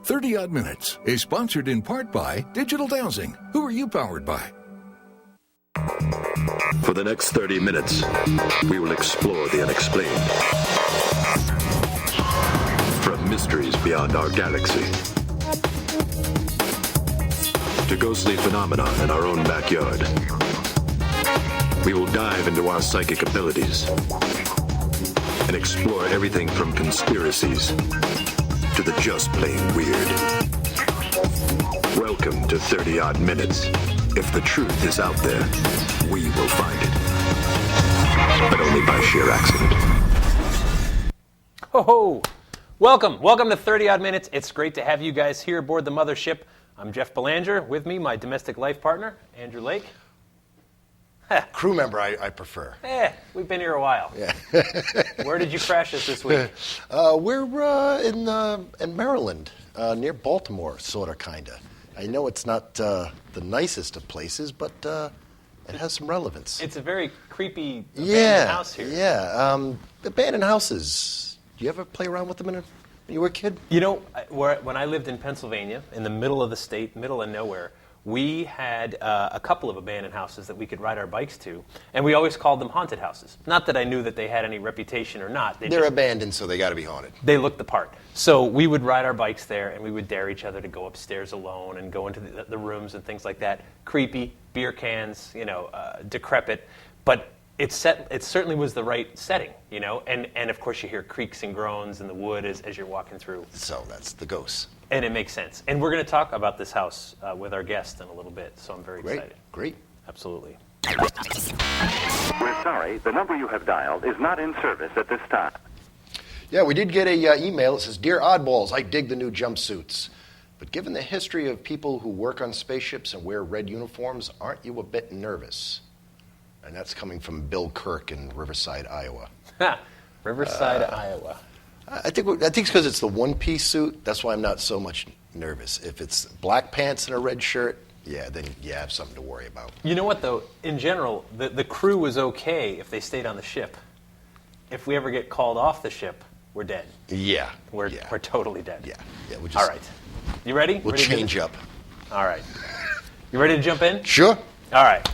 30 Odd Minutes is sponsored in part by Digital Dowsing. Who are you powered by? For the next 30 minutes, we will explore the unexplained. From mysteries beyond our galaxy to ghostly phenomena in our own backyard. We will dive into our psychic abilities and explore everything from conspiracies to the just plain weird. Welcome to 30 Odd Minutes. If the truth is out there, we will find it. But only by sheer accident. Ho-ho! Welcome to 30 Odd Minutes. It's great to have you guys here aboard the mothership. I'm Jeff Belanger. With me, my domestic life partner, Andrew Lake. Crew member, I prefer. We've been here a while. Yeah. Where did you crash us this week? We're in Maryland, near Baltimore, sort of, kind of. I know it's not the nicest of places, but it has some relevance. It's a very creepy abandoned house here. Yeah, abandoned houses. Do you ever play around with them when you were a kid? You know, when I lived in Pennsylvania, in the middle of the state, middle of nowhere, we had a couple of abandoned houses that we could ride our bikes to, and we always called them haunted houses. Not that I knew that they had any reputation or not. They're abandoned, so they got to be haunted. They looked the part. So we would ride our bikes there, and we would dare each other to go upstairs alone and go into the rooms and things like that. Creepy, beer cans, decrepit, but it certainly was the right setting, and of course you hear creaks and groans in the wood as you're walking through. So that's the ghosts. And it makes sense. And we're going to talk about this house with our guest in a little bit, so I'm very excited. Great. Absolutely. We're sorry, the number you have dialed is not in service at this time. Yeah, we did get a email. It says, "Dear Oddballs, I dig the new jumpsuits. But given the history of people who work on spaceships and wear red uniforms, aren't you a bit nervous?" And that's coming from Bill Kirk in Riverside, Iowa. Riverside, Iowa. I think it's because it's the one-piece suit. That's why I'm not so much nervous. If it's black pants and a red shirt, then you have something to worry about. You know what, though? In general, the crew was okay if they stayed on the ship. If we ever get called off the ship, we're dead. Yeah. We're totally dead. Yeah. All right. You ready? We'll change up. All right. You ready to jump in? Sure. All right.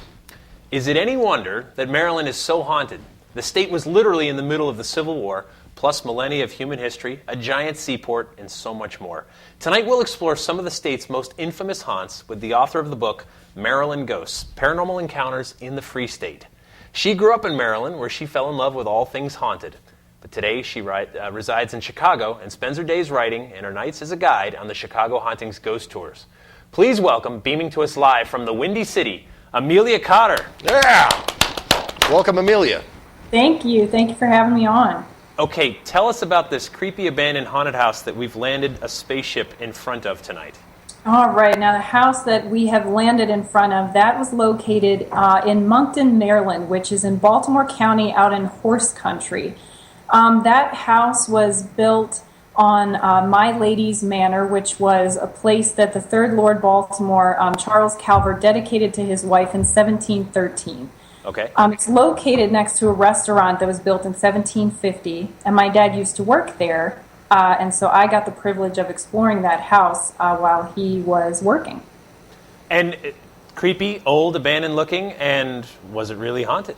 Is it any wonder that Maryland is so haunted? The state was literally in the middle of the Civil War, plus millennia of human history, a giant seaport, and so much more. Tonight we'll explore some of the state's most infamous haunts with the author of the book, Maryland Ghosts, Paranormal Encounters in the Free State. She grew up in Maryland, where she fell in love with all things haunted. But today she resides in Chicago and spends her days writing and her nights as a guide on the Chicago Hauntings Ghost Tours. Please welcome, beaming to us live from the Windy City, Amelia Cotter. Yeah! Welcome, Amelia. Thank you. Thank you for having me on. Okay, tell us about this creepy abandoned haunted house that we've landed a spaceship in front of tonight. All right. Now, the house that we have landed in front of, that was located in Moncton, Maryland, which is in Baltimore County out in horse country. That house was built on My Lady's Manor, which was a place that the 3rd Lord Baltimore, Charles Calvert, dedicated to his wife in 1713. Okay. It's located next to a restaurant that was built in 1750, and my dad used to work there, and so I got the privilege of exploring that house while he was working. And creepy, old, abandoned looking, and was it really haunted?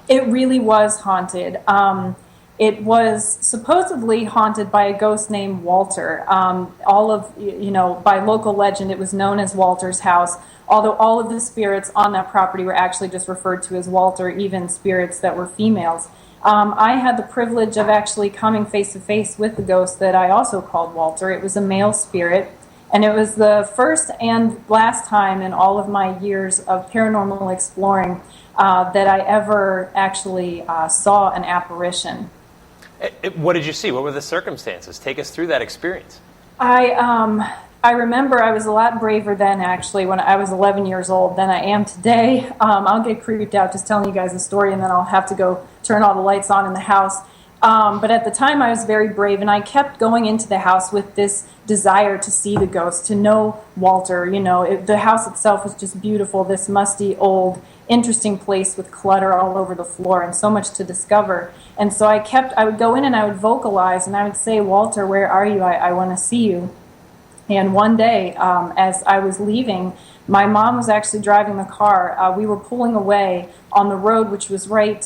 It really was haunted. It was supposedly haunted by a ghost named Walter. By local legend, it was known as Walter's house, although all of the spirits on that property were actually just referred to as Walter, even spirits that were females. I had the privilege of actually coming face-to-face with the ghost that I also called Walter. It was a male spirit, and it was the first and last time in all of my years of paranormal exploring that I ever actually saw an apparition. What did you see? What were the circumstances? Take us through that experience. I remember I was a lot braver then, actually, when I was 11 years old than I am today. I'll get creeped out just telling you guys the story, and then I'll have to go turn all the lights on in the house. But at the time, I was very brave, and I kept going into the house with this desire to see the ghost, to know Walter. The house itself was just beautiful, this musty, old, interesting place with clutter all over the floor and so much to discover. And so I would go in and I would vocalize, and I would say, "Walter, where are you? I want to see you." And one day, as I was leaving, my mom was actually driving the car. We were pulling away on the road, which was right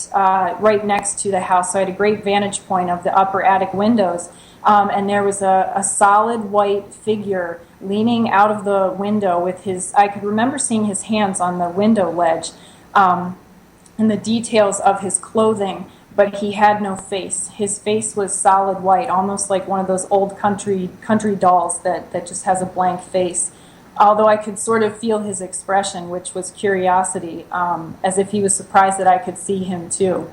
next to the house. So I had a great vantage point of the upper attic windows. And there was a solid white figure leaning out of the window with I could remember seeing his hands on the window ledge, and the details of his clothing, but he had no face. His face was solid white, almost like one of those old country dolls that just has a blank face. Although I could sort of feel his expression, which was curiosity, as if he was surprised that I could see him too.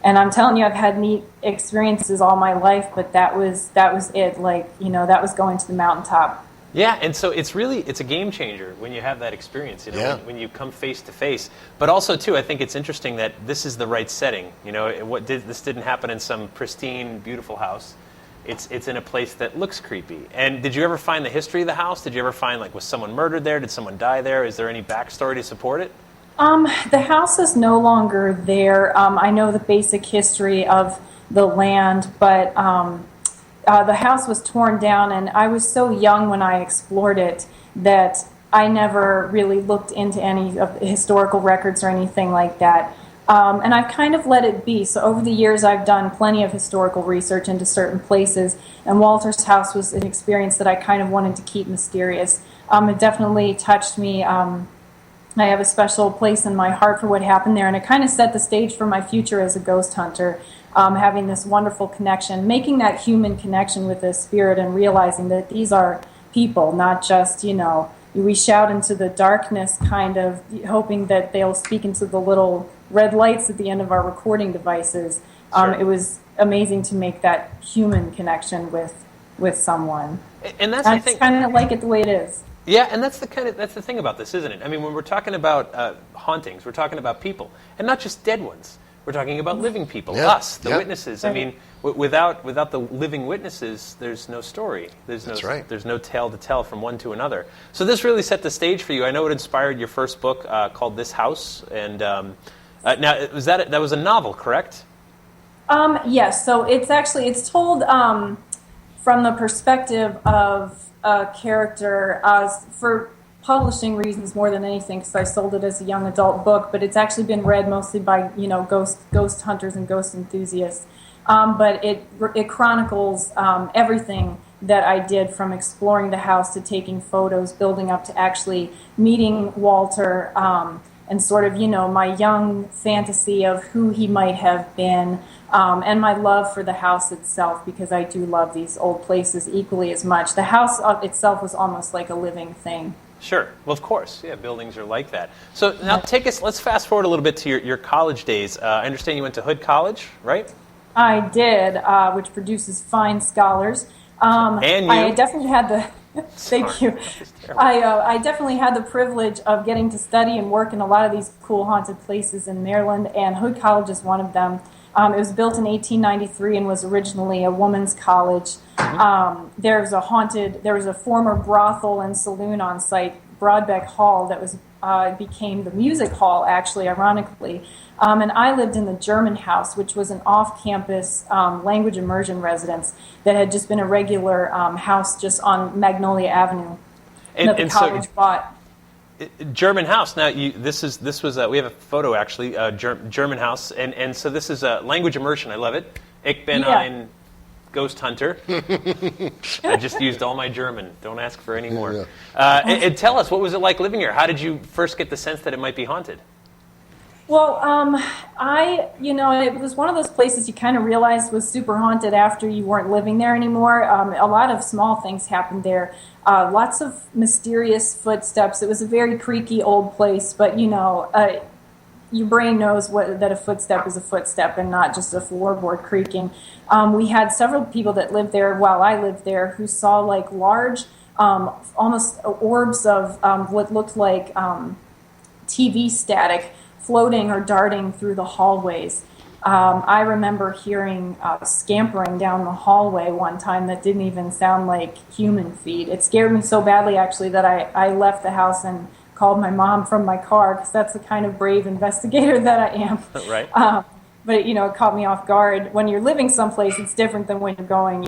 And I'm telling you, I've had neat experiences all my life, but that was it. Like, that was going to the mountaintop. Yeah, and so it's a game changer when you have that experience, when you come face to face. But also, too, I think it's interesting that this is the right setting. This didn't happen in some pristine, beautiful house. It's in a place that looks creepy. And did you ever find the history of the house? Did you ever find, was someone murdered there? Did someone die there? Is there any backstory to support it? The house is no longer there. I know the basic history of the land, but the house was torn down, and I was so young when I explored it that I never really looked into any of the historical records or anything like that. And I've kind of let it be. So over the years, I've done plenty of historical research into certain places, and Walter's house was an experience that I kind of wanted to keep mysterious. It definitely touched me. I have a special place in my heart for what happened there, and it kind of set the stage for my future as a ghost hunter, having this wonderful connection, making that human connection with the spirit and realizing that these are people, not just, we shout into the darkness, kind of hoping that they'll speak into the little red lights at the end of our recording devices. Sure. It was amazing to make that human connection with someone. And I just kind of like it the way it is. Yeah, and that's the thing about this, isn't it? I mean, when we're talking about hauntings, we're talking about people, and not just dead ones. We're talking about living people, us, the witnesses. I mean, without the living witnesses, there's no story. There's no tale to tell from one to another. So this really set the stage for you. I know it inspired your first book called This House, and now that was a novel, correct? Yes. So it's told from the perspective of a character for publishing reasons more than anything, because I sold it as a young adult book, but it's actually been read mostly by ghost hunters and ghost enthusiasts. But it chronicles everything that I did, from exploring the house to taking photos, building up to actually meeting Walter, and sort of my young fantasy of who he might have been, and my love for the house itself, because I do love these old places equally as much. The house itself was almost like a living thing. Sure. Well, of course. Yeah, buildings are like that. So now let's fast forward a little bit to your college days. I understand you went to Hood College, right? I did, which produces fine scholars. And you. I definitely had the... Thank you. I definitely had the privilege of getting to study and work in a lot of these cool haunted places in Maryland, and Hood College is one of them. It was built in 1893 and was originally a women's college. There was a former brothel and saloon on site, Broadbeck Hall, that was became the music hall, actually, ironically. And I lived in the German House, which was an off-campus language immersion residence that had just been a regular house just on Magnolia Avenue that the college bought. German House. Now, this was we have a photo actually. German House, and so this is a language immersion. I love it. Ich bin ein ghost hunter. I just used all my German. Don't ask for any more. And tell us, what was it like living here? How did you first get the sense that it might be haunted? Well, it was one of those places you kind of realized was super haunted after you weren't living there anymore. A lot of small things happened there. Lots of mysterious footsteps. It was a very creaky old place, but, your brain knows that a footstep is a footstep and not just a floorboard creaking. We had several people that lived there while I lived there who saw large, almost orbs of what looked like TV static floating or darting through the hallways. I remember hearing scampering down the hallway one time that didn't even sound like human feet. It scared me so badly, actually, that I left the house and called my mom from my car, because that's the kind of brave investigator that I am. Right. But it caught me off guard. When you're living someplace, it's different than when you're going,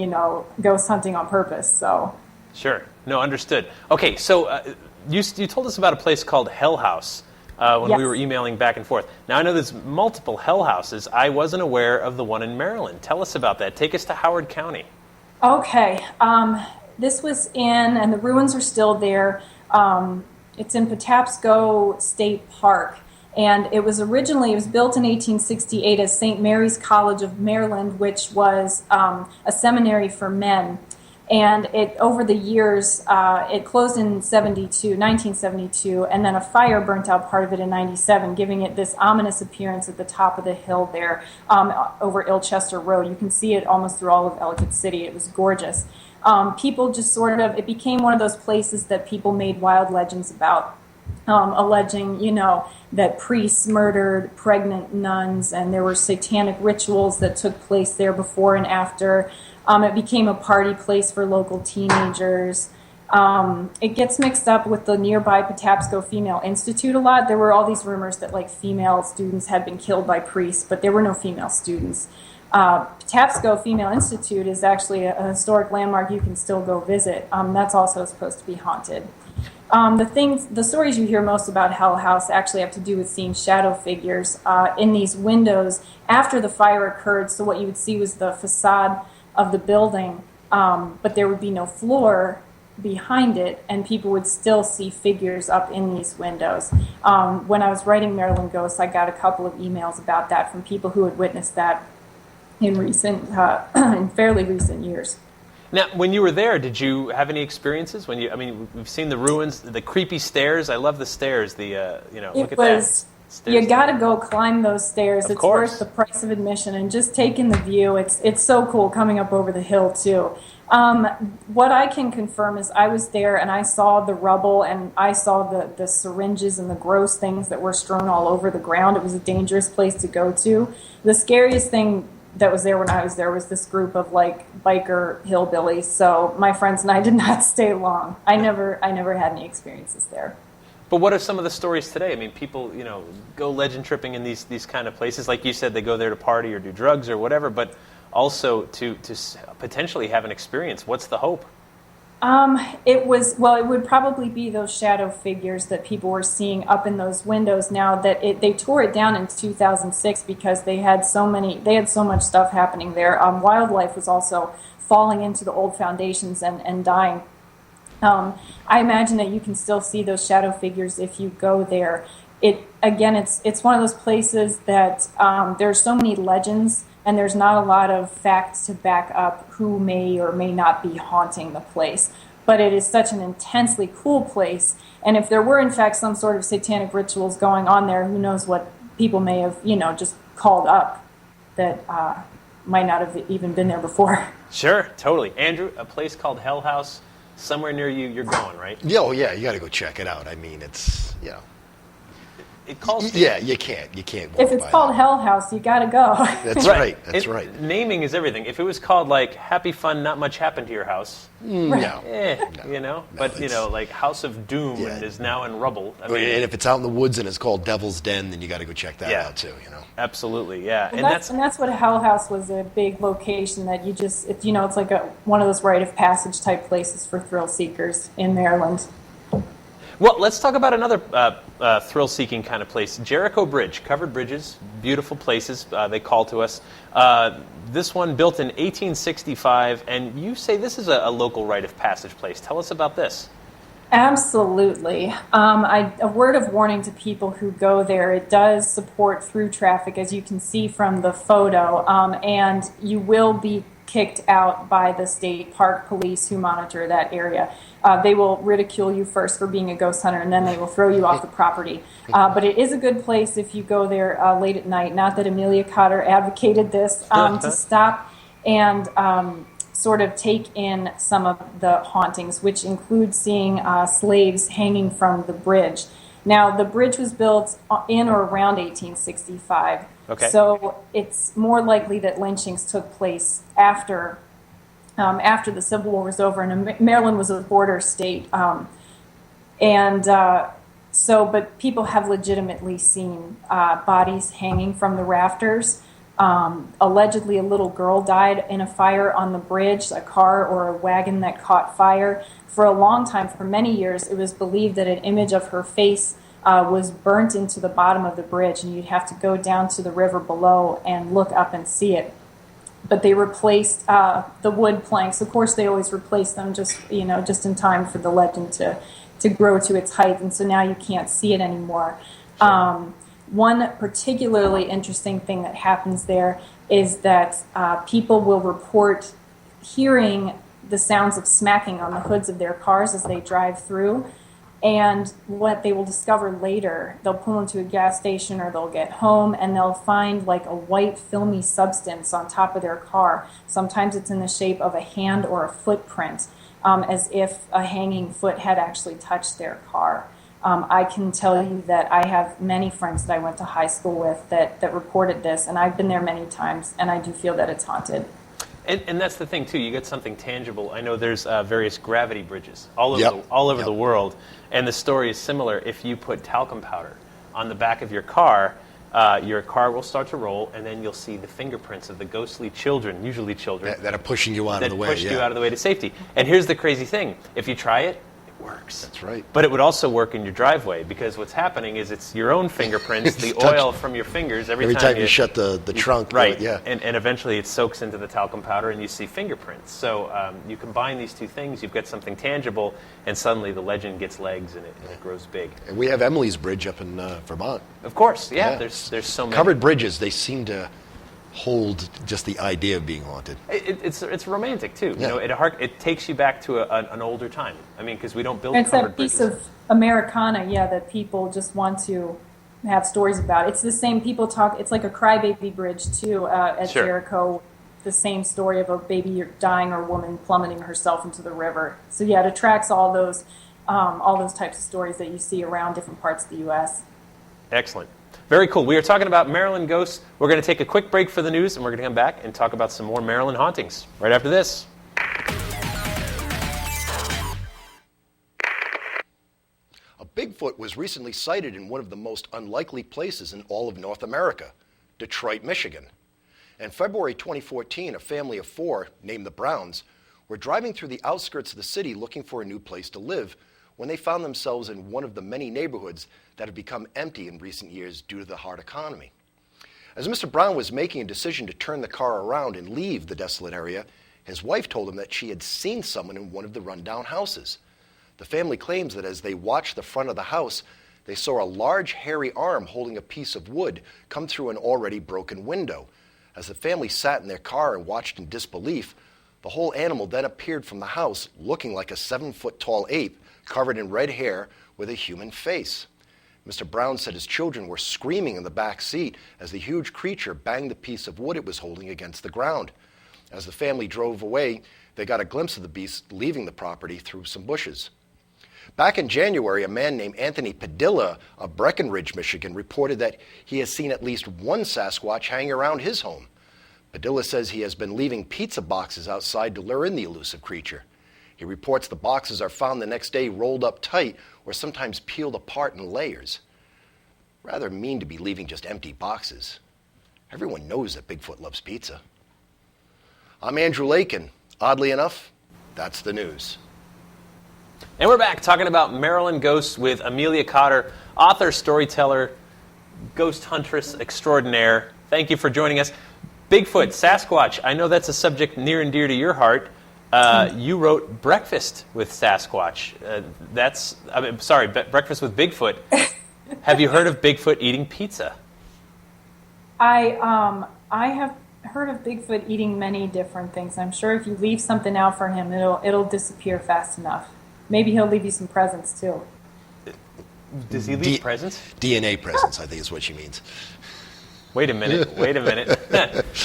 ghost hunting on purpose. So. Sure. No, understood. Okay, so you told us about a place called Hell House when Yes. we were emailing back and forth. Now, I know there's multiple Hell Houses. I wasn't aware of the one in Maryland. Tell us about that. Take us to Howard County. Okay. This was and the ruins are still there. It's in Patapsco State Park. And it was built in 1868 as St. Mary's College of Maryland, which was a seminary for men. And over the years, it closed in 1972, and then a fire burnt out part of it in 97, giving it this ominous appearance at the top of the hill there over Ilchester Road. You can see it almost through all of Ellicott City. It was gorgeous. People just it became one of those places that people made wild legends about, alleging, that priests murdered pregnant nuns, and there were satanic rituals that took place there before and after. It became a party place for local teenagers. It gets mixed up with the nearby Patapsco Female Institute a lot. There were all these rumors that female students had been killed by priests, but there were no female students. Patapsco Female Institute is actually a historic landmark you can still go visit. That's also supposed to be haunted. The stories you hear most about Hell House actually have to do with seeing shadow figures in these windows after the fire occurred. So what you would see was the facade of the building, but there would be no floor behind it, and people would still see figures up in these windows. When I was writing Maryland Ghosts, I got a couple of emails about that from people who had witnessed that in fairly recent years. Now, when you were there, did you have any experiences? We've seen the ruins, the creepy stairs. I love the stairs. Look at that. You got to go climb those stairs. Of course. Worth the price of admission, and just taking the view. It's so cool coming up over the hill too. What I can confirm is I was there and I saw the rubble and I saw the syringes and the gross things that were strewn all over the ground. It was a dangerous place to go to. The scariest thing that was there when I was there was this group of biker hillbillies. So my friends and I did not stay long. I never had any experiences there. But what are some of the stories today? I mean, people, go legend tripping in these kind of places. Like you said, they go there to party or do drugs or whatever, but also to potentially have an experience. What's the hope? It would probably be those shadow figures that people were seeing up in those windows. Now that they tore it down in 2006 because they had so much stuff happening there. Wildlife was also falling into the old foundations and dying. I imagine that you can still see those shadow figures if you go there. It's one of those places that there's so many legends and there's not a lot of facts to back up who may or may not be haunting the place. But it is such an intensely cool place, and if there were in fact some sort of satanic rituals going on there, who knows what people may have, just called up that might not have even been there before. Sure, totally. Andrew, a place called Hell House, somewhere near you, you're going, right? Yeah, you got to go check it out. I mean, it's, It calls. Yeah, you can't. If it's called Hell House, you got to go. That's right. That's right. Naming is everything. If it was called Happy Fun, Not Much Happened to Your House. No. But House of Doom is now in rubble. And if it's out in the woods and it's called Devil's Den, then you got to go check that out too. Absolutely, yeah. And that's what Hell House was, a big location that you just it's like one of those rite of passage type places for thrill seekers in Maryland. Well, let's talk about another thrill-seeking kind of place. Jericho Bridge, covered bridges, beautiful places, they call to us. This one built in 1865, and you say this is a local rite of passage place. Tell us about this. Absolutely. A word of warning to people who go there, it does support through traffic, as you can see from the photo, and you will be kicked out by the state park police who monitor that area. They will ridicule you first for being a ghost hunter, and then they will throw you off the property. But it is a good place if you go there late at night. Not that Amelia Cotter advocated this, to stop and sort of take in some of the hauntings, which include seeing slaves hanging from the bridge. Now, the bridge was built in or around 1865. Okay. So it's more likely that lynchings took place after the Civil War was over, and Maryland was a border state. But people have legitimately seen bodies hanging from the rafters. Allegedly, a little girl died in a fire on the bridge, a car or a wagon that caught fire. For a long time, for many years, it was believed that an image of her face was burnt into the bottom of the bridge, and you'd have to go down to the river below and look up and see it. But they replaced the wood planks. Of course, they always replace them just in time for the legend to grow to its height, and so now you can't see it anymore. Sure. One particularly interesting thing that happens there is that people will report hearing the sounds of smacking on the hoods of their cars as they drive through. And what they will discover later, they'll pull into a gas station or they'll get home and they'll find like a white filmy substance on top of their car. Sometimes it's in the shape of a hand or a footprint, as if a hanging foot had actually touched their car. I can tell you that I have many friends that I went to high school with that reported this, and I've been there many times, and I do feel that it's haunted. And that's the thing, too. You get something tangible. I know there's various gravity bridges all over the world, and the story is similar. If you put talcum powder on the back of your car will start to roll, and then you'll see the fingerprints of the ghostly children, usually children. That are pushing you out of the way. That pushed you out of the way to safety. And here's the crazy thing. If you try it, it works. That's right. But it would also work in your driveway, because what's happening is it's your own fingerprints, the oil from your fingers every time you shut the trunk. Right. Yeah. And eventually it soaks into the talcum powder and you see fingerprints. So you combine these two things, you've got something tangible, and suddenly the legend gets legs and it grows big. And we have Emily's Bridge up in Vermont. Of course, yeah. There's so many. Covered bridges, they seem to hold just the idea of being haunted. It's romantic too. Yeah. You know, it takes you back to an older time. I mean, because we don't build. It's covered that piece bridges. of Americana, that people just want to have stories about. It's the same. People talk. It's like a crybaby bridge too at Sure. Jericho. The same story of a baby dying or a woman plummeting herself into the river. So it attracts all those types of stories that you see around different parts of the U.S. Excellent. Very cool. We are talking about Maryland ghosts. We're going to take a quick break for the news, and we're going to come back and talk about some more Maryland hauntings right after this. A Bigfoot was recently sighted in one of the most unlikely places in all of North America, Detroit, Michigan. In February 2014, a family of 4, named the Browns, were driving through the outskirts of the city looking for a new place to live when they found themselves in one of the many neighborhoods that have become empty in recent years due to the hard economy. As Mr. Brown was making a decision to turn the car around and leave the desolate area, his wife told him that she had seen someone in one of the rundown houses. The family claims that as they watched the front of the house, they saw a large hairy arm holding a piece of wood come through an already broken window. As the family sat in their car and watched in disbelief, the whole animal then appeared from the house looking like a 7-foot-tall ape covered in red hair with a human face. Mr. Brown said his children were screaming in the back seat as the huge creature banged the piece of wood it was holding against the ground. As the family drove away, they got a glimpse of the beast leaving the property through some bushes. Back in January, a man named Anthony Padilla of Breckenridge, Michigan, reported that he has seen at least one Sasquatch hanging around his home. Padilla says he has been leaving pizza boxes outside to lure in the elusive creature. He reports the boxes are found the next day rolled up tight or sometimes peeled apart in layers. Rather mean to be leaving just empty boxes. Everyone knows that Bigfoot loves pizza. I'm Andrew Lake, and oddly enough, that's the news. And we're back talking about Maryland ghosts with Amelia Cotter, author, storyteller, ghost huntress extraordinaire. Thank you for joining us. Bigfoot, Sasquatch, I know that's a subject near and dear to your heart. You wrote Breakfast with Sasquatch. Breakfast with Bigfoot. Have you heard of Bigfoot eating pizza? I have heard of Bigfoot eating many different things. I'm sure if you leave something out for him, it'll disappear fast enough. Maybe he'll leave you some presents too. Does he leave presents? DNA presents, I think is what she means. Wait a minute.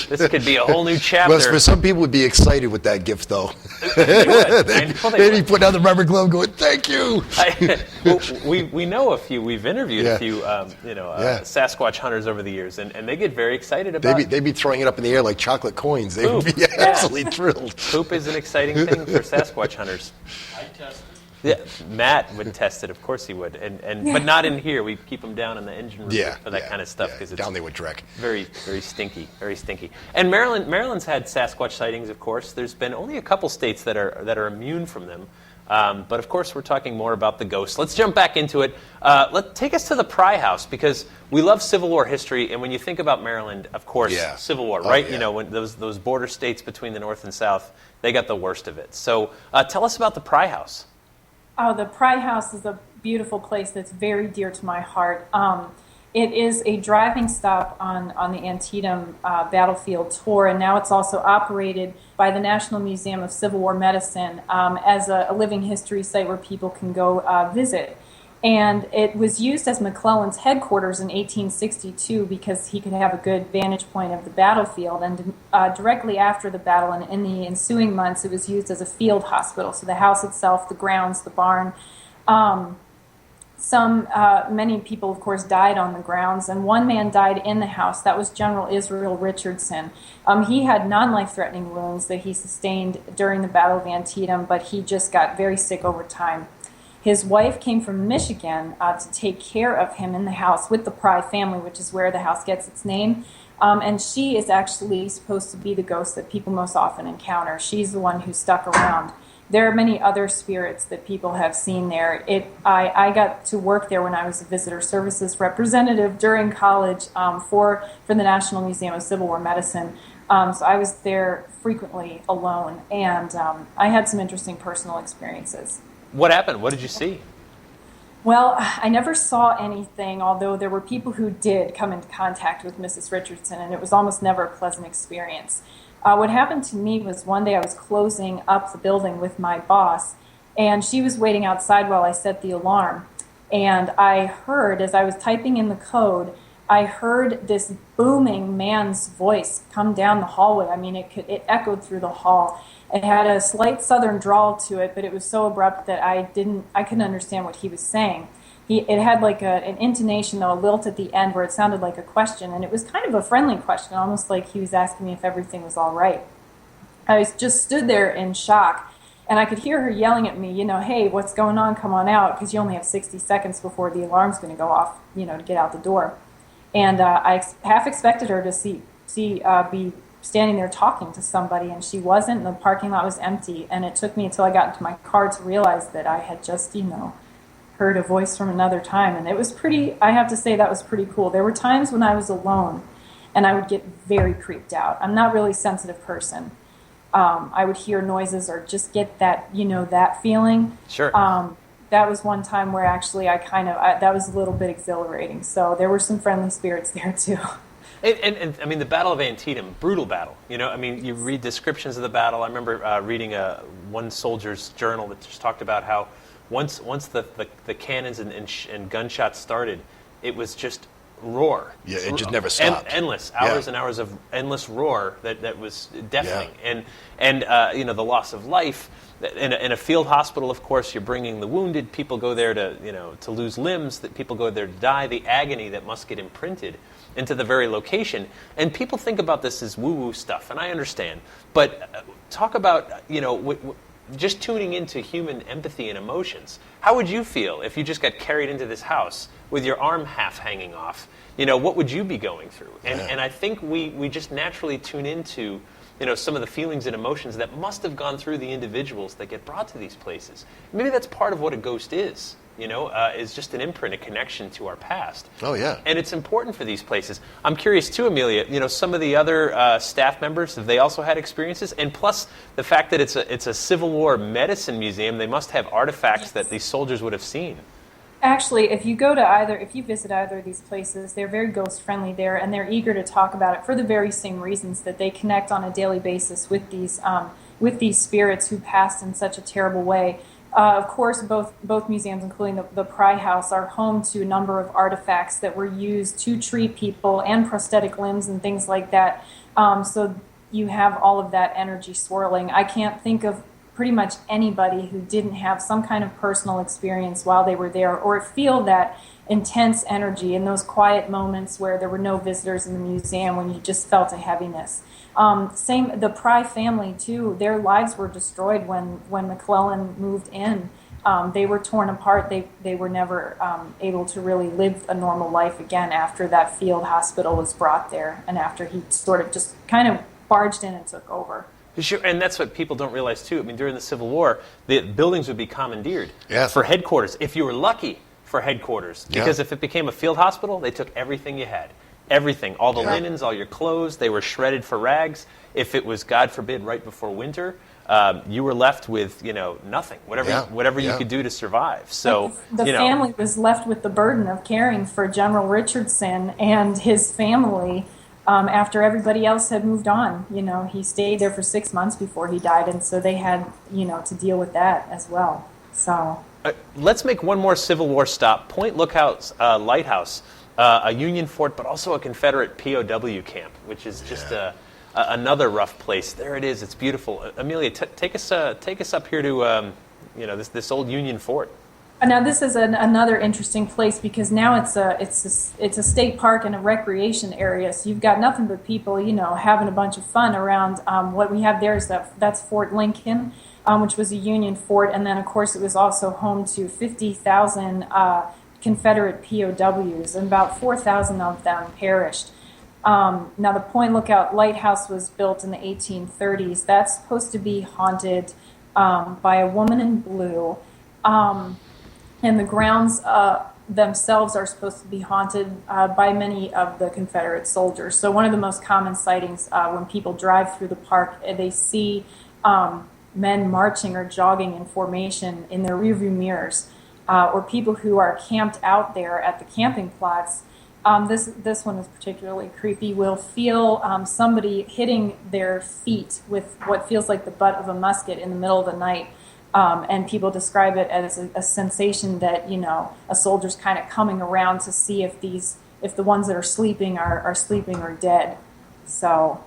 This could be a whole new chapter. Well, for some people would be excited with that gift, though. They'd be putting out the rubber glove going, thank you. We know a few. We've interviewed a few Sasquatch hunters over the years, and they get very excited about it. They'd be throwing it up in the air like chocolate coins. They would be absolutely thrilled. Poop is an exciting thing for Sasquatch hunters. I tested. Yeah, Matt would test it. Of course he would, but not in here. We keep him down in the engine room for that kind of stuff because it's down there with Drek. Very, very stinky, very stinky. And Maryland's had Sasquatch sightings, of course. There's been only a couple states that are immune from them. But of course, we're talking more about the ghosts. Let's jump back into it. Take us to the Pry House, because we love Civil War history, and when you think about Maryland, of course, Civil War, right? Yeah. You know, when those border states between the North and South, they got the worst of it. So tell us about the Pry House. Oh, the Pry House is a beautiful place that's very dear to my heart. It is a driving stop on the Antietam battlefield tour, and now it's also operated by the National Museum of Civil War Medicine as a living history site where people can go visit. And it was used as McClellan's headquarters in 1862 because he could have a good vantage point of the battlefield. And directly after the battle and in the ensuing months, it was used as a field hospital. So the house itself, the grounds, the barn. Many people, of course, died on the grounds, and one man died in the house. That was General Israel Richardson. He had non-life-threatening wounds that he sustained during the Battle of Antietam, but he just got very sick over time. His wife came from Michigan to take care of him in the house with the Pry family, which is where the house gets its name. And she is actually supposed to be the ghost that people most often encounter. She's the one who stuck around. There are many other spirits that people have seen there. I got to work there when I was a visitor services representative during college for the National Museum of Civil War Medicine. So I was there frequently alone, and I had some interesting personal experiences. What happened? What did you see? Well, I never saw anything, although there were people who did come into contact with Mrs. Richardson, and it was almost never a pleasant experience. What happened to me was one day I was closing up the building with my boss, and she was waiting outside while I set the alarm. And I heard, as I was typing in the code, I heard this booming man's voice come down the hallway. I mean, it echoed through the hall. It had a slight southern drawl to it, but it was so abrupt that I couldn't understand what he was saying. It had like an intonation, though, a lilt at the end where it sounded like a question, and it was kind of a friendly question, almost like he was asking me if everything was all right. I just stood there in shock, and I could hear her yelling at me, hey, what's going on? Come on out, because you only have 60 seconds before the alarm's going to go off, to get out the door. And I half expected her to be standing there talking to somebody, and she wasn't, and the parking lot was empty, and it took me until I got into my car to realize that I had just, heard a voice from another time, and it was I have to say that was pretty cool. There were times when I was alone, and I would get very creeped out. I'm not really a sensitive person. I would hear noises or just get that, that feeling. Sure. That was one time where actually that was a little bit exhilarating. So there were some friendly spirits there too. And I mean, the Battle of Antietam, brutal battle. You read descriptions of the battle. I remember reading one soldier's journal that just talked about how once the cannons and gunshots started, it was just roar. Yeah, it just never stopped. Endless hours and hours of endless roar that was deafening. Yeah. And the loss of life. In a field hospital, of course, you're bringing the wounded. People go there to lose limbs. That people go there to die. The agony that must get imprinted into the very location. And people think about this as woo-woo stuff, and I understand. But talk about just tuning into human empathy and emotions. How would you feel if you just got carried into this house with your arm half hanging off? What would you be going through? And I think we just naturally tune into some of the feelings and emotions that must have gone through the individuals that get brought to these places. Maybe that's part of what a ghost is. Is just an imprint, a connection to our past. Oh, yeah. And it's important for these places. I'm curious, too, Amelia, some of the other staff members, have they also had experiences? And plus, the fact that it's a Civil War medicine museum, they must have artifacts that these soldiers would have seen. Actually, if you visit either of these places, they're very ghost-friendly there, and they're eager to talk about it for the very same reasons that they connect on a daily basis with these spirits who passed in such a terrible way. Of course, both museums, including the Pry House, are home to a number of artifacts that were used to treat people and prosthetic limbs and things like that. So you have all of that energy swirling. I can't think of pretty much anybody who didn't have some kind of personal experience while they were there or feel that intense energy in those quiet moments where there were no visitors in the museum when you just felt a heaviness. The Pry family, too, their lives were destroyed when McClellan moved in. They were torn apart. They were never able to really live a normal life again after that field hospital was brought there, and after he sort of just kind of barged in and took over. Sure, and that's what people don't realize, too. I mean, during the Civil War, the buildings would be commandeered for headquarters, if you were lucky for headquarters. Because if it became a field hospital, they took everything you had. Everything. All the linens, all your clothes, they were shredded for rags. If it was, God forbid, right before winter, you were left with, nothing, whatever you could do to survive. So the family was left with the burden of caring for General Richardson and his family after everybody else had moved on. He stayed there for 6 months before he died, and so they had, to deal with that as well. So let's make one more Civil War stop. Point Lookout's Lighthouse, a Union fort, but also a Confederate POW camp, which is just another rough place. There it is. It's beautiful. Amelia, take us up here to this old Union fort. Now this is another interesting place because now it's a state park and a recreation area. So you've got nothing but people, having a bunch of fun around. What we have there is that's Fort Lincoln, which was a Union fort, and then of course it was also home to 50,000 Confederate POWs, and about 4,000 of them perished. Now the Point Lookout Lighthouse was built in the 1830s. That's supposed to be haunted by a woman in blue. And the grounds themselves are supposed to be haunted by many of the Confederate soldiers. So one of the most common sightings when people drive through the park, they see men marching or jogging in formation in their rearview mirrors, or people who are camped out there at the camping plots. This one is particularly creepy. Will feel somebody hitting their feet with what feels like the butt of a musket in the middle of the night. And people describe it as a sensation that, a soldier's kind of coming around to see if the ones that are sleeping are sleeping or dead. So.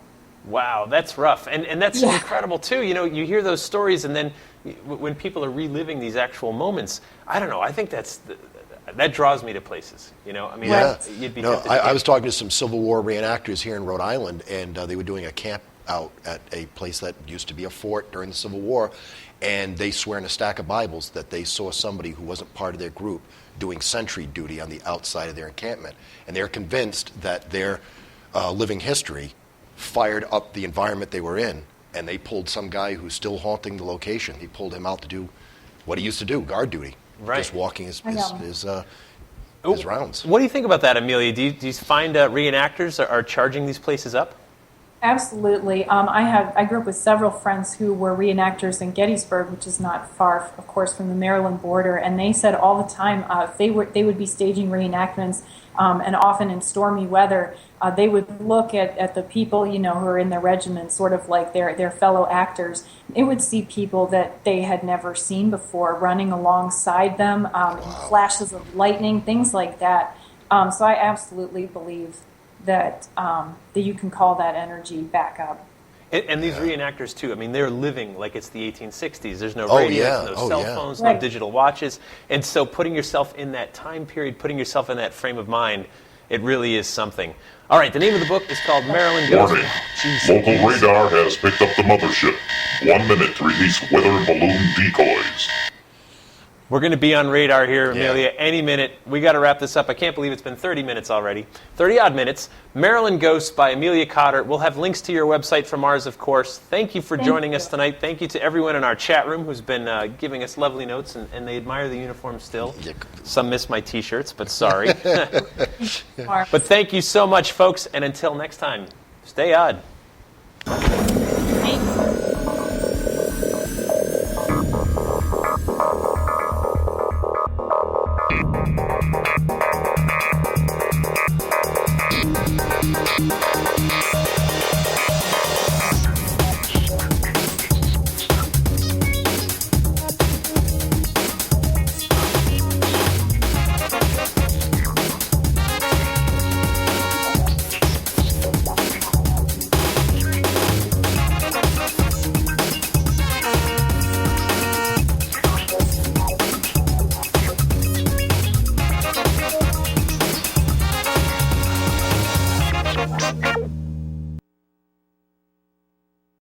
Wow, that's rough. And that's incredible, too. You hear those stories, and then when people are reliving these actual moments, I don't know, I think that draws me to places, You'd be tempted. I was talking to some Civil War reenactors here in Rhode Island, and they were doing a camp out at a place that used to be a fort during the Civil War, and they swear in a stack of Bibles that they saw somebody who wasn't part of their group doing sentry duty on the outside of their encampment. And they're convinced that their living history fired up the environment they were in, and they pulled some guy who's still haunting the location. He pulled him out to do what he used to do, guard duty, just walking his rounds. What do you think about that, Amelia? Do you find reenactors are charging these places up? Absolutely. I grew up with several friends who were reenactors in Gettysburg, which is not far, of course, from the Maryland border, and they said all the time they would be staging reenactments, and often in stormy weather, they would look at the people, who are in their regiment, sort of like their fellow actors. They would see people that they had never seen before running alongside them, flashes of lightning, things like that. So I absolutely believe that you can call that energy back up. And these reenactors, too, they're living like it's the 1860s. There's no radio, no cell phones, no digital watches. And so putting yourself in that time period, putting yourself in that frame of mind, it really is something. All right, the name of the book is called Maryland Ghost. Warning. Local radar has picked up the mothership. 1 minute to release weather balloon decoys. We're going to be on radar here, Amelia, any minute. We got to wrap this up. I can't believe it's been 30 minutes already. 30-odd minutes. Maryland Ghosts by Amelia Cotter. We'll have links to your website from ours, of course. Thank you for joining us tonight. Thank you to everyone in our chat room who's been giving us lovely notes, and they admire the uniform still. Some miss my T-shirts, but sorry. But thank you so much, folks, and until next time, stay odd.